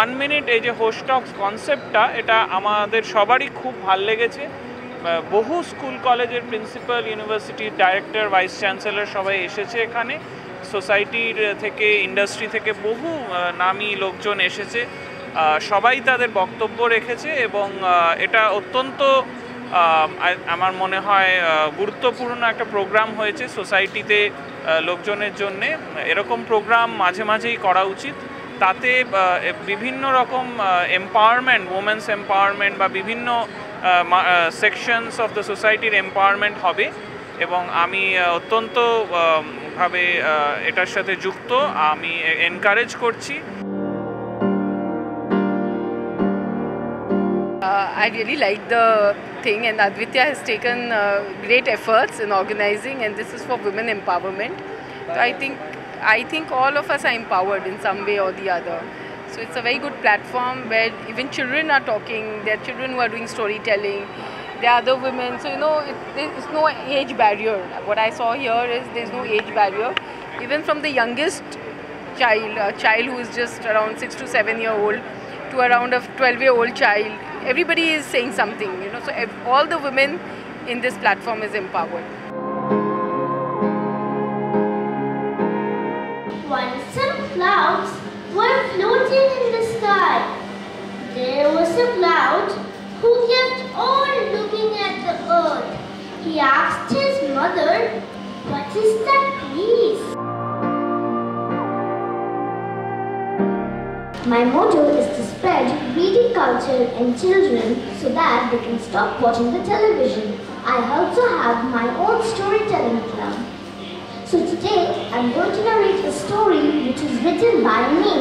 1 minute এই যে host টক্স কনসেপ্টটা, এটা আমাদের সবারই খুব ভাল লেগেছে। বহু স্কুল কলেজের প্রিন্সিপাল, ইউনিভার্সিটির ডাইরেক্টর, ভাইস চ্যান্সেলর সবাই এসেছে এখানে। সোসাইটির থেকে, ইন্ডাস্ট্রি থেকে বহু নামী লোকজন এসেছে। সবাই তাদের বক্তব্য রেখেছে এবং এটা অত্যন্ত আমার মনে হয় গুরুত্বপূর্ণ একটা প্রোগ্রাম হয়েছে সোসাইটিতে লোকজনের জন্যে। এরকম প্রোগ্রাম মাঝে মাঝেই করা উচিত। তাতে বিভিন্ন রকম এম্পাওয়ারমেন্ট, ওমেন্স এম্পাওয়ারমেন্ট বা বিভিন্ন সেকশনস অফ দ্য সোসাইটির এম্পাওয়ারমেন্ট হবে এবং আমি অত্যন্ত ভাবে এটার সাথে যুক্ত, আমি এনকারেজ করছি। I really like the thing, and Advitya has taken great efforts in organizing, and this is for women empowerment. So I think all of us are empowered in some way or the other. So it's a very good platform where even children are talking. There are children who are doing storytelling. There are other women. So there's no age barrier. What I saw here is there's no age barrier. Even from the youngest child, a child who is just around 6 to 7 year old, to around a 12-year-old child, everybody is saying something, so all the women in this platform is empowered. Once some clouds were floating in the sky. There was a cloud who kept on looking at the earth. He asked his mother, "What is that please?" My motto is to spread reading culture in children so that they can stop watching the television. I also have my own storytelling club. So today I'm going to narrate a story which is written by me.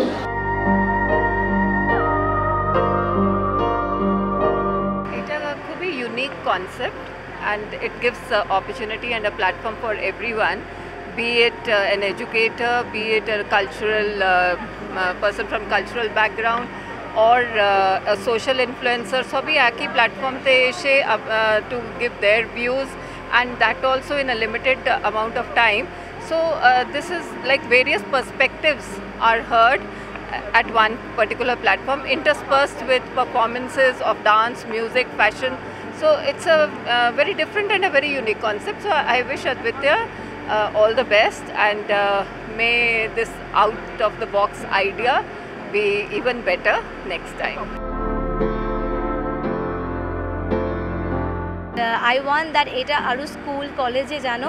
It's a very unique concept, and it gives opportunity and a platform for everyone, be it an educator, be it a cultural person from cultural background, or a social influencer. Sabhi ek hi platform te eshe to give their views, and that also in a limited amount of time. So this is like various perspectives are heard at one particular platform, interspersed with performances of dance, music, fashion. So it's a very different and a very unique concept. So I wish Advitya all the best, and may this out of the box idea be even better next time. I want that এটা আরও school কলেজে যেন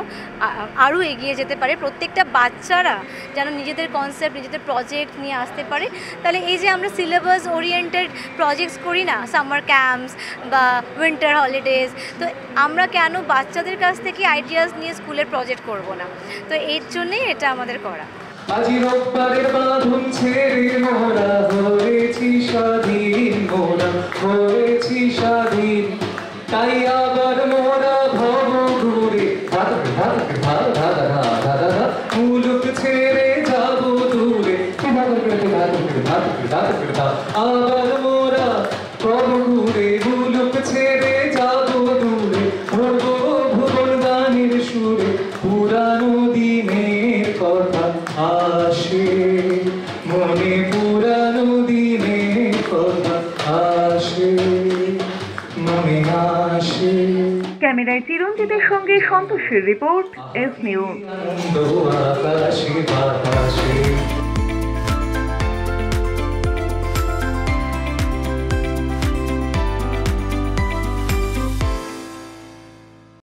আরও এগিয়ে যেতে পারে, প্রত্যেকটা বাচ্চারা যেন নিজেদের কনসেপ্ট, নিজেদের প্রজেক্ট নিয়ে আসতে পারে। তাহলে এই যে আমরা সিলেবাস ওরিয়েন্টেড প্রজেক্টস করি না, সামার ক্যাম্পস বা উইন্টার হলিডেজ, তো আমরা কেন বাচ্চাদের কাছ থেকে আইডিয়াস নিয়ে স্কুলের প্রজেক্ট করব না? তো এর জন্যই এটা আমাদের করা। আজি রোববারের বাঁধন ছেড়ে মোরা হয়েছি স্বাধীন, মোরা হয়েছি স্বাধীন, তাই আবার মোরা ভব ঘুরে মুলুক ছেড়ে যাব দূরে, আবার মোরা ভব ঘুরে মুলুক ছেড়ে যাব দূরে, ভব ভুবন গানের সুরে পুরানো দিনের কথা আসে মনে, পুরানো দিনের কথা আসে মনে আসে। ক্যামেরায় চিরঞ্জিতের সঙ্গে সন্তোষের রিপোর্ট, এস নিউজ। আকাশে বাতাসে